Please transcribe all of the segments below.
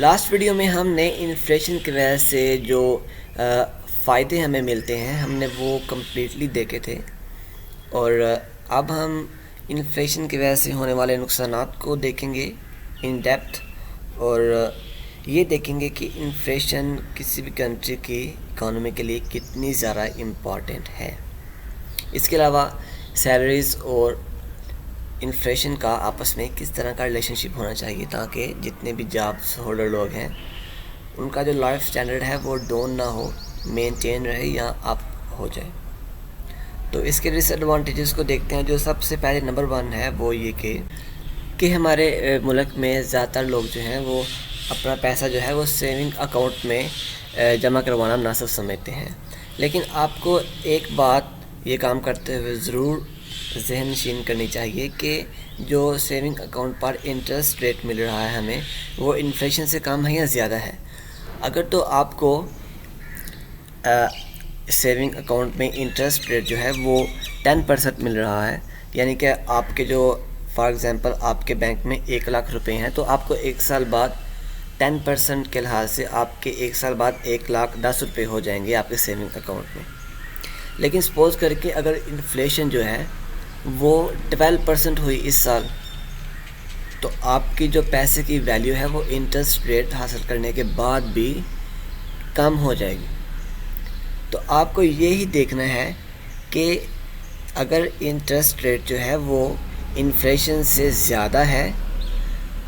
Last video میں ہم نے انفلیشن کی وجہ سے جو فائدے ہمیں ملتے ہیں ہم نے وہ کمپلیٹلی دیکھے تھے، اور اب ہم انفلیشن کی وجہ سے ہونے والے نقصانات کو دیکھیں گے ان ڈیپتھ، اور یہ دیکھیں گے کہ انفلیشن کسی بھی کنٹری کی اکانومی کے لیے کتنی زیادہ امپورٹنٹ ہے۔ اس کے علاوہ سیلریز اور انفلیشن کا آپس میں کس طرح کا ریلیشن شپ ہونا چاہیے تاکہ جتنے بھی جابس ہولڈر لوگ ہیں ان کا جو لائف سٹینڈرڈ ہے وہ ڈاؤن نہ ہو، مینٹین رہے یا اپ ہو جائے۔ تو اس کے ڈس ایڈوانٹیجز کو دیکھتے ہیں۔ جو سب سے پہلے نمبر 1 ہے وہ یہ کہ ہمارے ملک میں زیادہ تر لوگ جو ہیں وہ اپنا پیسہ جو ہے وہ سیونگ اکاؤنٹ میں جمع کروانا مناسب سمجھتے ہیں، لیکن آپ کو ایک بات یہ کام کرتے ہوئے ضرور ذہن نشین کرنی چاہیے کہ جو سیونگ اکاؤنٹ پر انٹرسٹ ریٹ مل رہا ہے ہمیں وہ انفلیشن سے کم ہے یا زیادہ ہے۔ اگر تو آپ کو سیونگ اکاؤنٹ میں انٹرسٹ ریٹ جو ہے وہ 10% مل رہا ہے، یعنی کہ آپ کے جو فار ایگزامپل آپ کے بینک میں 1 لاکھ روپے ہیں، تو آپ کو 1 سال بعد 10% کے لحاظ سے آپ کے 1 سال بعد 1,10,000 روپے ہو جائیں گے آپ کے سیونگ اکاؤنٹ میں۔ لیکن سپوز کر کے اگر انفلیشن جو ہے وہ 12% ہوئی اس سال، تو آپ کی جو پیسے کی ویلیو ہے وہ انٹرسٹ ریٹ حاصل کرنے کے بعد بھی کم ہو جائے گی۔ تو آپ کو یہی دیکھنا ہے کہ اگر انٹرسٹ ریٹ جو ہے وہ انفلیشن سے زیادہ ہے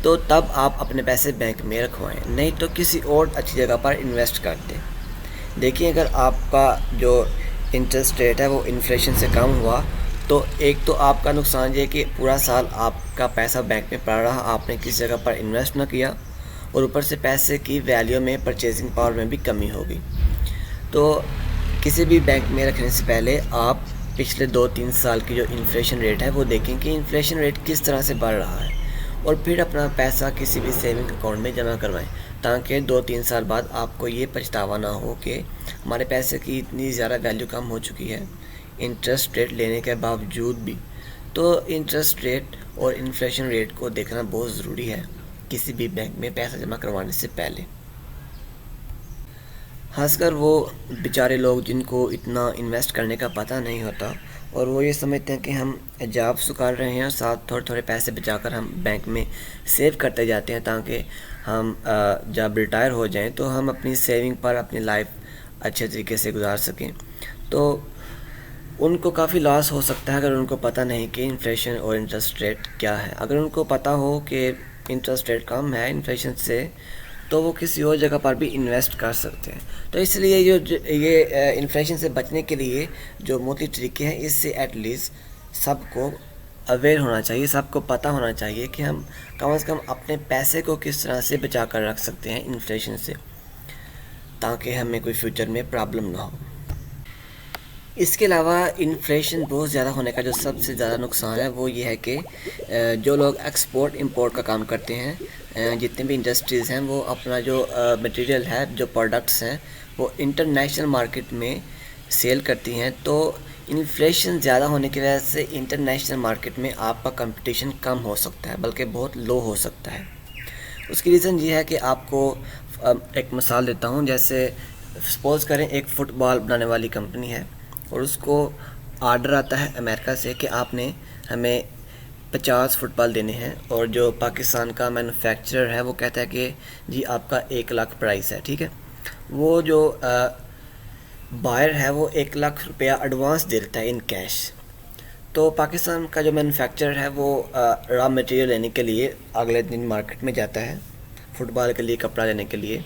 تو تب آپ اپنے پیسے بینک میں رکھوائیں، نہیں تو کسی اور اچھی جگہ پر انویسٹ کر دیں۔ دیکھیں اگر آپ کا جو انٹرسٹ ریٹ ہے وہ انفلیشن سے کم ہوا تو ایک تو آپ کا نقصان یہ کہ پورا سال آپ کا پیسہ بینک میں پڑا رہا، آپ نے کسی جگہ پر انویسٹ نہ کیا، اور اوپر سے پیسے کی ویلیو میں پرچیزنگ پاور میں بھی کمی ہوگی۔ تو کسی بھی بینک میں رکھنے سے پہلے آپ پچھلے 2-3 سال کی جو انفلیشن ریٹ ہے وہ دیکھیں کہ انفلیشن ریٹ کس طرح سے بڑھ رہا ہے، اور پھر اپنا پیسہ کسی بھی سیونگ اکاؤنٹ میں جمع کروائیں تاکہ 2-3 سال بعد آپ کو یہ پچھتاوا نہ ہو کہ ہمارے پیسے کی اتنی زیادہ ویلیو کم ہو چکی ہے انٹرسٹ ریٹ لینے کے باوجود بھی۔ تو انٹرسٹ ریٹ اور انفلیشن ریٹ کو دیکھنا بہت ضروری ہے کسی بھی بینک میں پیسہ جمع کروانے سے پہلے، خاص کر وہ بیچارے لوگ جن کو اتنا انویسٹ کرنے کا پتہ نہیں ہوتا، اور وہ یہ سمجھتے ہیں کہ ہم جابس کر رہے ہیں اور ساتھ تھوڑے تھوڑے پیسے بچا کر ہم بینک میں سیو کرتے جاتے ہیں تاکہ ہم جب ریٹائر ہو جائیں تو ہم اپنی سیونگ پر اپنی لائف اچھے طریقے سے گزار سکیں۔ تو ان کو کافی لاس ہو سکتا ہے اگر ان کو پتہ نہیں کہ انفلیشن اور انٹرسٹ ریٹ کیا ہے۔ اگر ان کو پتہ ہو کہ انٹرسٹ ریٹ کم ہے انفلیشن سے تو وہ کسی اور جگہ پر بھی انویسٹ کر سکتے ہیں۔ تو اس لیے یہ انفلیشن سے بچنے کے لیے جو مختلف طریقے ہیں اس سے ایٹ لیسٹ سب کو اویئر ہونا چاہیے، سب کو پتہ ہونا چاہیے کہ ہم کم از کم اپنے پیسے کو کس طرح سے بچا کر رکھ سکتے ہیں انفلیشن سے، تاکہ ہمیں کوئی فیوچر میں پرابلم نہ ہو۔ اس کے علاوہ انفلیشن بہت زیادہ ہونے کا جو سب سے زیادہ نقصان ہے وہ یہ ہے کہ جو لوگ ایکسپورٹ امپورٹ کا کام کرتے ہیں، جتنے بھی انڈسٹریز ہیں وہ اپنا جو مٹیریل ہے، جو پروڈکٹس ہیں وہ انٹرنیشنل مارکیٹ میں سیل کرتی ہیں، تو انفلیشن زیادہ ہونے کی وجہ سے انٹرنیشنل مارکیٹ میں آپ کا کمپٹیشن کم ہو سکتا ہے بلکہ بہت لو ہو سکتا ہے۔ اس کی ریزن یہ ہے کہ آپ کو ایک مثال دیتا ہوں، جیسے سپوز کریں ایک فٹ بال بنانے والی کمپنی ہے اور اس کو آرڈر آتا ہے امریکہ سے کہ آپ نے ہمیں 50 فٹ بال دینے ہیں، اور جو پاکستان کا مینوفیکچرر ہے وہ کہتا ہے کہ جی آپ کا 1 لاکھ پرائس ہے، ٹھیک ہے۔ وہ جو بائر ہے وہ 1 لاکھ روپیہ ایڈوانس دے دیتا ہے ان کیش۔ تو پاکستان کا جو مینوفیکچرر ہے وہ را مٹیریل لینے کے لیے اگلے دن مارکیٹ میں جاتا ہے فٹ بال کے لیے کپڑا لینے کے لیے،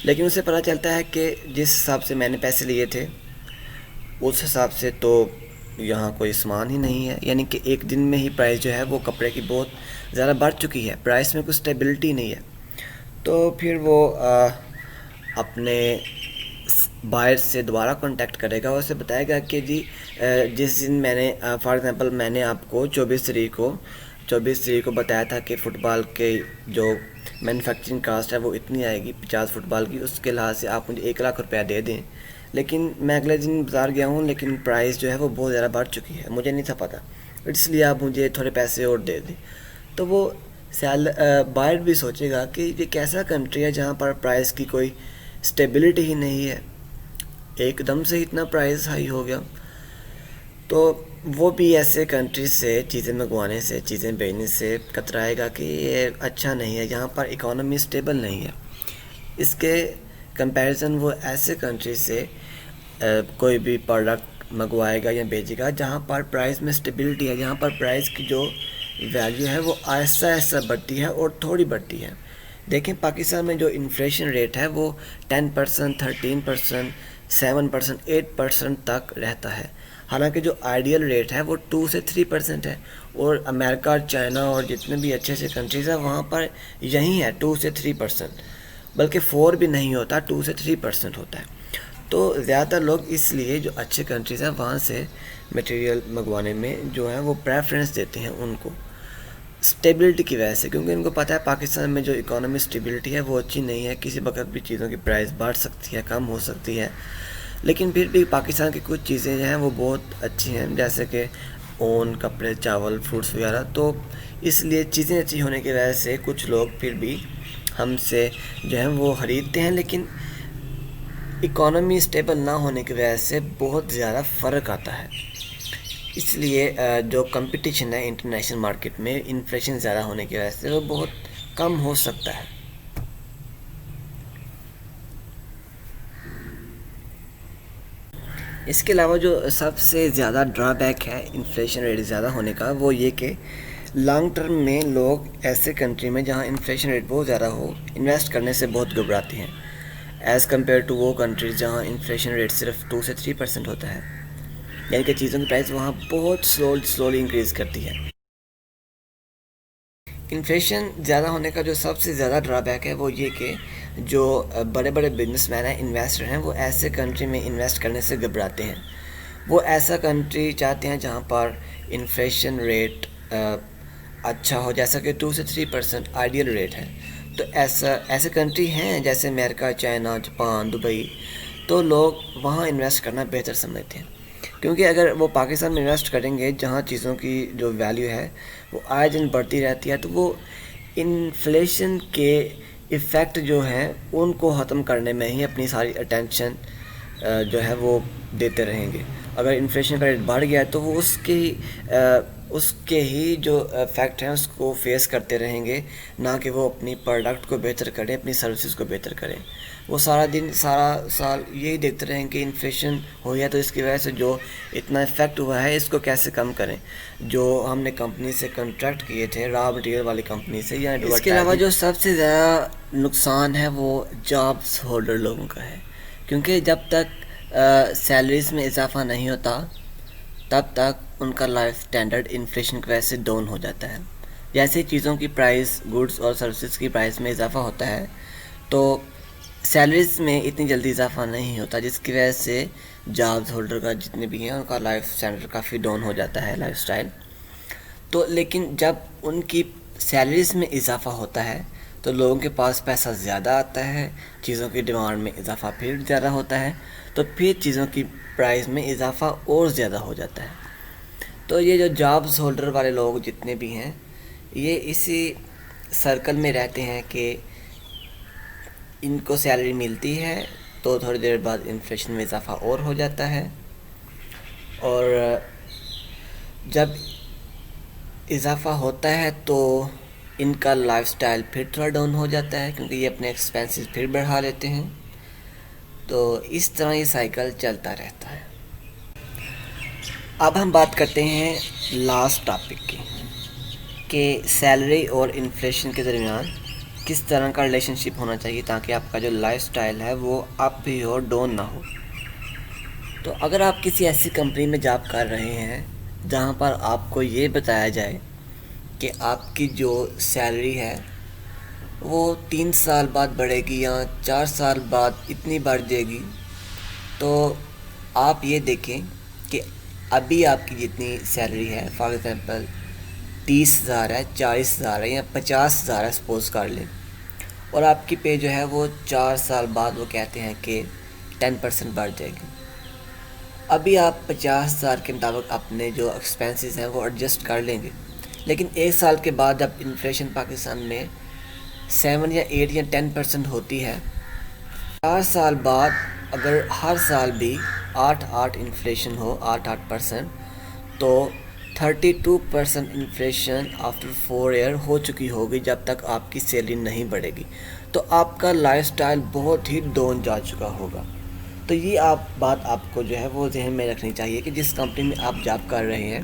لیکن اسے پتہ چلتا ہے کہ جس حساب سے میں نے پیسے لیے تھے اس حساب سے تو یہاں کوئی سامان ہی نہیں ہے، یعنی کہ ایک دن میں ہی پرائس جو ہے وہ کپڑے کی بہت زیادہ بڑھ چکی ہے، پرائس میں کوئی اسٹیبلٹی نہیں ہے۔ تو پھر وہ اپنے بائر سے دوبارہ کانٹیکٹ کرے گا اور اسے بتائے گا کہ جی جس دن میں نے فار ایگزامپل میں نے آپ کو 24 تاریخ کو بتایا تھا کہ فٹ بال کے جو مینوفیکچرنگ کاسٹ ہے وہ اتنی آئے گی 50 فٹ بال کی، اس کے لحاظ سے آپ مجھے 1 لاکھ روپیہ دے دیں، لیکن میں اگلے دن بازار گیا ہوں لیکن پرائس جو ہے وہ بہت زیادہ بڑھ چکی ہے، مجھے نہیں تھا پتہ، اس لیے آپ مجھے تھوڑے پیسے اور دے دیں۔ تو وہ بائر بھی سوچے گا کہ یہ کیسا کنٹری ہے جہاں پر پرائز کی کوئی اسٹیبلٹی ہی نہیں ہے، ایک دم سے اتنا پرائز ہائی ہو گیا. تو وہ بھی ایسے کنٹریز سے چیزیں منگوانے سے، چیزیں بھیجنے سے کترائے گا کہ یہ اچھا نہیں ہے، یہاں پر اکانومی اسٹیبل نہیں ہے. اس کے کمپیریزن وہ ایسے کنٹری سے کوئی بھی پروڈکٹ منگوائے گا یا بھیجے گا جہاں پر پرائز میں اسٹیبلٹی ہے، جہاں پر پرائز کی جو ویلیو ہے وہ آہستہ آہستہ بڑھتی ہے اور تھوڑی بڑھتی ہے. دیکھیں پاکستان میں جو انفلیشن ریٹ ہے وہ 10%، 13%، 7%، 8% تک رہتا ہے، حالانکہ جو آئیڈیل ریٹ ہے وہ 2 سے 3% ہے. اور امریکہ، چائنا اور جتنے بھی اچھے اچھے کنٹریز ہیں وہاں پر یہی ہے 2 سے 3%، بلکہ 4 بھی نہیں ہوتا، 2 سے 3% ہوتا ہے. تو زیادہ تر لوگ اس لیے جو اچھے کنٹریز ہیں وہاں سے مٹیریل منگوانے میں جو ہے وہ پریفرنس دیتے ہیں ان کو، اسٹیبلٹی کی وجہ سے، کیونکہ ان کو پتہ ہے پاکستان میں جو اکانومی اسٹیبلٹی ہے وہ اچھی نہیں ہے، کسی وقت بھی چیزوں کی پرائز بڑھ سکتی ہے، کم ہو سکتی ہے. لیکن پھر بھی پاکستان کی کچھ چیزیں جو ہیں وہ بہت اچھی ہیں، جیسے کہ اون، کپڑے، چاول، فروٹس وغیرہ. تو اس لیے چیزیں اچھی ہونے کی وجہ سے کچھ لوگ پھر بھی ہم سے جو ہیں وہ خریدتے ہیں، لیکن اکانومی اسٹیبل نہ ہونے کی وجہ سے بہت زیادہ فرق آتا ہے. اس لیے جو کمپٹیشن ہے انٹرنیشنل مارکیٹ میں انفلیشن زیادہ ہونے کی وجہ سے وہ بہت کم ہو سکتا ہے. اس کے علاوہ جو سب سے زیادہ ڈرا بیک ہے انفلیشن ریٹ زیادہ ہونے کا وہ یہ کہ لانگ ٹرم میں لوگ ایسے کنٹری میں جہاں انفلیشن ریٹ بہت زیادہ ہو انویسٹ کرنے سے بہت گھبراتے ہیں، ایز کمپیئر ٹو وہ کنٹریز جہاں انفلیشن ریٹ صرف 2 سے 3% ہوتا ہے، یعنی کہ چیزوں کی پرائس وہاں بہت سلولی انکریز کرتی ہے. انفلیشن زیادہ ہونے کا جو سب سے زیادہ ڈرا بیک ہے وہ یہ کہ جو بڑے بڑے بزنس مین ہیں، انویسٹر ہیں، وہ ایسے کنٹری میں انویسٹ کرنے سے گھبراتے ہیں. وہ ایسا کنٹری چاہتے ہیں جہاں پر انفلیشن ریٹ اچھا ہو، جیسا کہ 2 سے 3% آئیڈیل ریٹ ہے. تو ایسے کنٹری ہیں جیسے امریکہ، چائنا، جاپان، دبئی. تو لوگ وہاں انویسٹ کرنا بہتر سمجھتے ہیں، کیونکہ اگر وہ پاکستان میں انویسٹ کریں گے جہاں چیزوں کی جو ویلیو ہے وہ آئے دن بڑھتی رہتی ہے، تو وہ انفلیشن کے ایفیکٹ جو ہیں ان کو ختم کرنے میں ہی اپنی ساری اٹینشن جو ہے وہ دیتے رہیں گے. اگر انفلیشن کا ریٹ بڑھ گیا تو وہ اس کے ہی جو فیکٹ ہیں اس کو فیس کرتے رہیں گے، نہ کہ وہ اپنی پروڈکٹ کو بہتر کریں، اپنی سروسز کو بہتر کریں. وہ سارا دن سارا سال یہی دیکھتے رہیں کہ انفلیشن ہو گیا تو اس کی وجہ سے جو اتنا افیکٹ ہوا ہے اس کو کیسے کم کریں. جو ہم نے کمپنی سے کنٹریکٹ کیے تھے، را مٹیریل والی کمپنی سے، یا اس کے علاوہ جو سب سے زیادہ نقصان ہے وہ جابس ہولڈر لوگوں کا ہے، کیونکہ جب تک سیلریز میں اضافہ نہیں ہوتا تب تک ان کا لائف سٹینڈرڈ انفلیشن کی وجہ سے ڈاؤن ہو جاتا ہے. جیسے چیزوں کی پرائس، گڈس اور سروسز کی پرائس میں اضافہ ہوتا ہے تو سیلریز میں اتنی جلدی اضافہ نہیں ہوتا، جس کی وجہ سے جابز ہولڈر کا جتنے بھی ہیں ان کا لائف سٹینڈرڈ کافی ڈاؤن ہو جاتا ہے، لائف سٹائل. تو لیکن جب ان کی سیلریز میں اضافہ ہوتا ہے تو لوگوں کے پاس پیسہ زیادہ آتا ہے، چیزوں کی ڈیمانڈ میں اضافہ پھر زیادہ ہوتا ہے، تو پھر چیزوں کی پرائز میں اضافہ اور زیادہ ہو جاتا ہے. تو یہ جو جابز ہولڈر والے لوگ جتنے بھی ہیں یہ اسی سرکل میں رہتے ہیں کہ ان کو سیلری ملتی ہے تو تھوڑی دیر بعد انفلیشن میں اضافہ اور ہو جاتا ہے، اور جب اضافہ ہوتا ہے تو ان کا لائف سٹائل پھر تھوڑا ڈاؤن ہو جاتا ہے، کیونکہ یہ اپنے ایکسپینسز پھر بڑھا لیتے ہیں. تو اس طرح یہ سائیکل چلتا رہتا ہے. اب ہم بات کرتے ہیں لاسٹ ٹاپک کی، کہ سیلری اور انفلیشن کے درمیان کس طرح کا ریلیشن شپ ہونا چاہیے تاکہ آپ کا جو لائف سٹائل ہے وہ اپ بھی ہو، ڈاؤن نہ ہو. تو اگر آپ کسی ایسی کمپنی میں جاب کر رہے ہیں جہاں پر آپ کو یہ بتایا جائے کہ آپ کی جو سیلری ہے وہ 3 سال بعد بڑھے گی یا 4 سال بعد اتنی بڑھ جائے گی، تو آپ یہ دیکھیں کہ ابھی آپ کی جتنی سیلری ہے، فار ایگزامپل 30,000 ہے، 40,000 ہے یا 50,000 ہے سپوز کر لیں، اور آپ کی پے جو ہے وہ 4 سال بعد وہ کہتے ہیں کہ 10% بڑھ جائے گی. ابھی آپ 50,000 کے مطابق اپنے جو ایکسپینسز ہیں وہ ایڈجسٹ کر لیں گے، لیکن ایک سال کے بعد جب انفلیشن پاکستان میں 7 یا 8 یا 10% ہوتی ہے، 4 سال بعد اگر ہر سال بھی 8 انفلیشن ہو، 8% تو 32% انفلیشن آفٹر 4 ایئر ہو چکی ہوگی جب تک آپ کی سیلری نہیں بڑھے گی، تو آپ کا لائف سٹائل بہت ہی ڈاؤن جا چکا ہوگا۔ تو یہ بات آپ کو جو ہے وہ ذہن میں رکھنی چاہیے کہ جس کمپنی میں آپ جاب کر رہے ہیں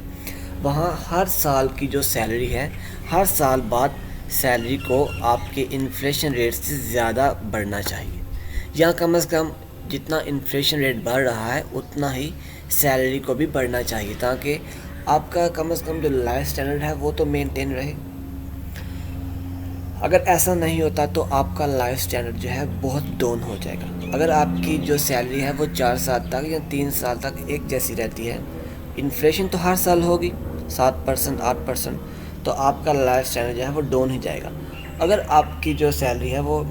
وہاں ہر سال کی جو سیلری ہے، ہر سال بعد سیلری کو آپ کے انفلیشن ریٹ سے زیادہ بڑھنا چاہیے، یا کم از کم جتنا انفلیشن ریٹ بڑھ رہا ہے اتنا ہی سیلری کو بھی بڑھنا چاہیے، تاکہ آپ کا کم از کم جو لائف سٹینڈرڈ ہے وہ تو مینٹین رہے۔ اگر ایسا نہیں ہوتا تو آپ کا لائف سٹینڈرڈ جو ہے بہت ڈاؤن ہو جائے گا۔ اگر آپ کی جو سیلری ہے وہ 4 سال تک یا 3 سال تک ایک جیسی رہتی ہے، انفلیشن تو ہر سال ہوگی 7% 8%، تو آپ کا لائف سٹینڈرڈ جو ہے وہ ڈاؤن ہی جائے گا۔ اگر آپ کی جو سیلری ہے وہ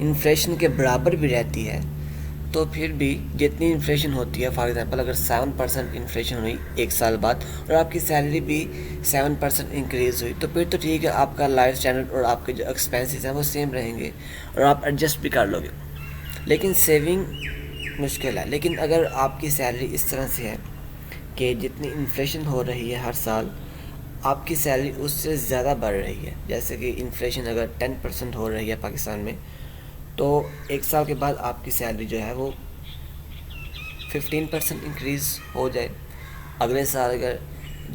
انفلیشن کے برابر بھی رہتی ہے تو پھر بھی جتنی انفلیشن ہوتی ہے، فار ایگزامپل اگر 7% انفلیشن ہوئی ایک سال بعد اور آپ کی سیلری بھی 7% انکریز ہوئی، تو پھر تو ٹھیک ہے، آپ کا لائف سٹینڈرڈ اور آپ کے جو ایکسپینسز ہیں وہ سیم رہیں گے اور آپ ایڈجسٹ بھی کر لو گے۔ لیکن سیونگ مشکل ہے۔ لیکن اگر آپ کی سیلری اس طرح سے ہے کہ جتنی انفلیشن ہو رہی ہے ہر سال آپ کی سیلری اس سے زیادہ بڑھ رہی ہے، جیسے کہ انفلیشن اگر 10% ہو رہی ہے پاکستان میں، تو ایک سال کے بعد آپ کی سیلری جو ہے وہ 15% انکریز ہو جائے، اگلے سال اگر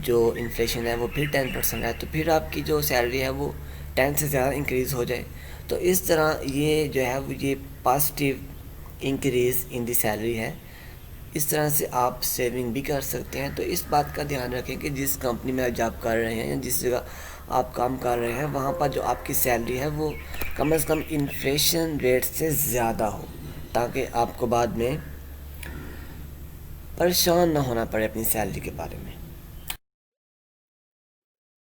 جو انفلیشن ہے وہ پھر 10% ہے تو پھر آپ کی جو سیلری ہے وہ 10 سے زیادہ انکریز ہو جائے۔ تو اس طرح یہ جو ہے وہ یہ positive increase in the salary ہے، اس طرح سے آپ سیونگ بھی کر سکتے ہیں۔ تو اس بات کا دھیان رکھیں کہ جس کمپنی میں آپ جاب کر رہے ہیں یا جس جگہ آپ کام کر رہے ہیں وہاں پر جو آپ کی سیلری ہے وہ کم از کم انفلیشن ریٹ سے زیادہ ہو، تاکہ آپ کو بعد میں پریشان نہ ہونا پڑے اپنی سیلری کے بارے میں۔